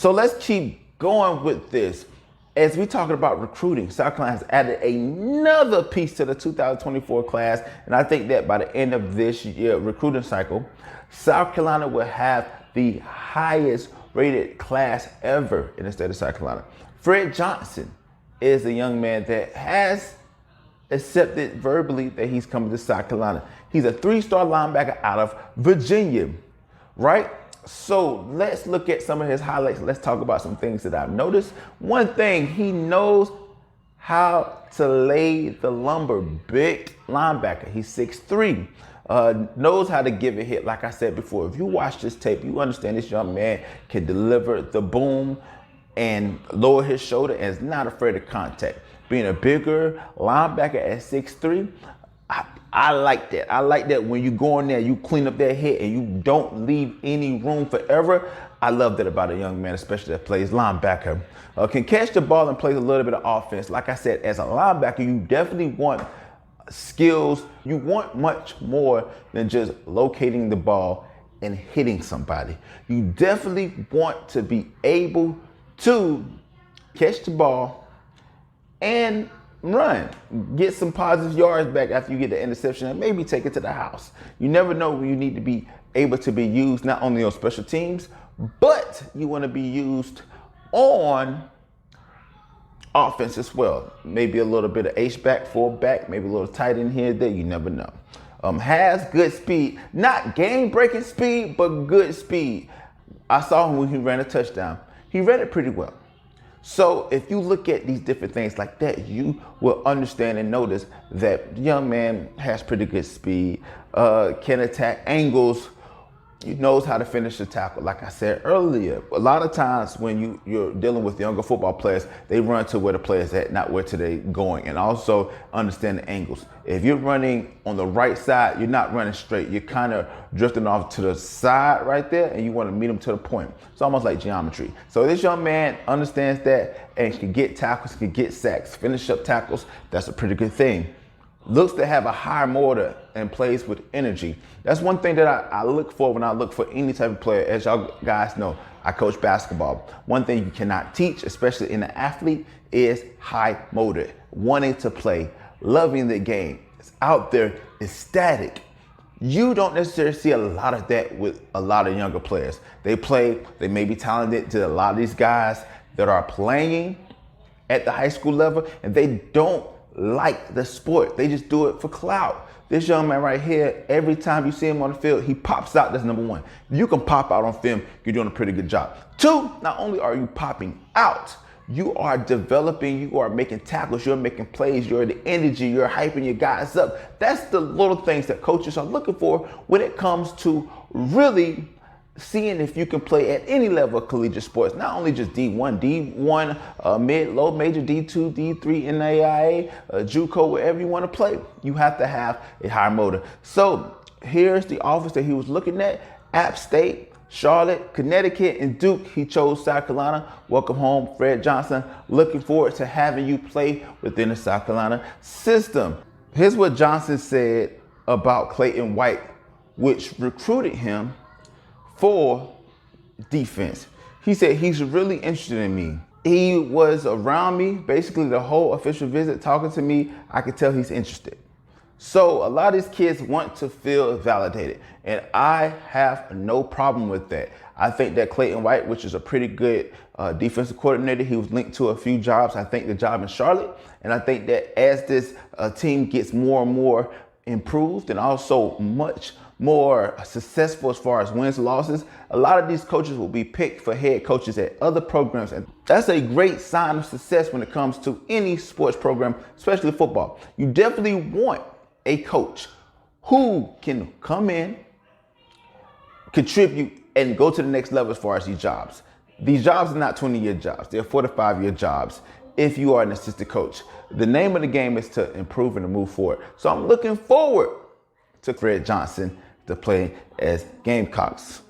So let's keep going with this. As we're talking about recruiting, South Carolina has added another piece to the 2024 class. And I think that by the end of this year recruiting cycle, South Carolina will have the highest rated class ever in the state of South Carolina. Fred Johnson is a young man that has accepted verbally that he's coming to South Carolina. He's a 3-star linebacker out of Virginia, right? So let's look at some of his highlights. Let's talk about some things that I've noticed. One thing, he knows how to lay the lumber. Big linebacker. He's 6'3". Knows how to give a hit. Like I said before, if you watch this tape, you understand this young man can deliver the boom and lower his shoulder and is not afraid of contact. Being a bigger linebacker at 6'3", I like that. I like that when you go in there, you clean up that hit and you don't leave any room for error. I love that about a young man, especially that plays linebacker. Can catch the ball and plays a little bit of offense. Like I said, as a linebacker, you definitely want skills. You want much more than just locating the ball and hitting somebody. You definitely want to be able to catch the ball and run, get some positive yards back after you get the interception and maybe take it to the house. You never know when you need to be able to be used not only on special teams, but you want to be used on offense as well. Maybe a little bit of H-back, fullback, maybe a little tight end here, there, you never know. Has good speed, not game-breaking speed, but good speed. I saw him when he ran a touchdown. He ran it pretty well. So if you look at these different things like that, you will understand and notice that the young man has pretty good speed, can attack angles, he knows how to finish the tackle. Like I said earlier, a lot of times when you're dealing with younger football players, they run to where the player's at, not where they're going. And also understand the angles. If you're running on the right side, you're not running straight. You're kind of drifting off to the side right there, and you want to meet them to the point. It's almost like geometry. So this young man understands that and can get tackles, can get sacks, finish up tackles. That's a pretty good thing. Looks to have a high motor and plays with energy. That's one thing that I look for when I look for any type of player. As y'all guys know, I coach basketball. One thing you cannot teach, especially in an athlete, is high motor. Wanting to play, loving the game. It's out there, it's static. You don't necessarily see a lot of that with a lot of younger players. They may be talented to a lot of these guys that are playing at the high school level, and they don't like the sport. They just do it for clout. This young man right here, every time you see him on the field, he pops out. That's number one. If you can pop out on film, you're doing a pretty good job. Two, not only are you popping out, you are developing, you are making tackles, you're making plays, you're the energy, you're hyping your guys up. That's the little things that coaches are looking for when it comes to really seeing if you can play at any level of collegiate sports, not only just D1, mid, low, major, D2, D3, NAIA, JUCO, wherever you want to play. You have to have a high motor. So here's the offers that he was looking at: App State, Charlotte, Connecticut, and Duke. He chose South Carolina. Welcome home, Fred Johnson. Looking forward to having you play within the South Carolina system. Here's what Johnson said about Clayton White, which recruited him for defense. He said he's really interested in me. He was around me basically the whole official visit, talking to me. I could tell he's interested. So a lot of these kids want to feel validated, and I have no problem with that. I think that Clayton White, which is a pretty good defensive coordinator, he was linked to a few jobs. I think the job in Charlotte, and I think that as this team gets more and more improved and also much more successful as far as wins and losses, a lot of these coaches will be picked for head coaches at other programs. And that's a great sign of success when it comes to any sports program, especially football. You definitely want a coach who can come in, contribute, and go to the next level as far as these jobs. These jobs are not 20-year jobs. They're 4 to 5 year jobs if you are an assistant coach. The name of the game is to improve and to move forward. So I'm looking forward to Fred Johnson to play as Gamecocks.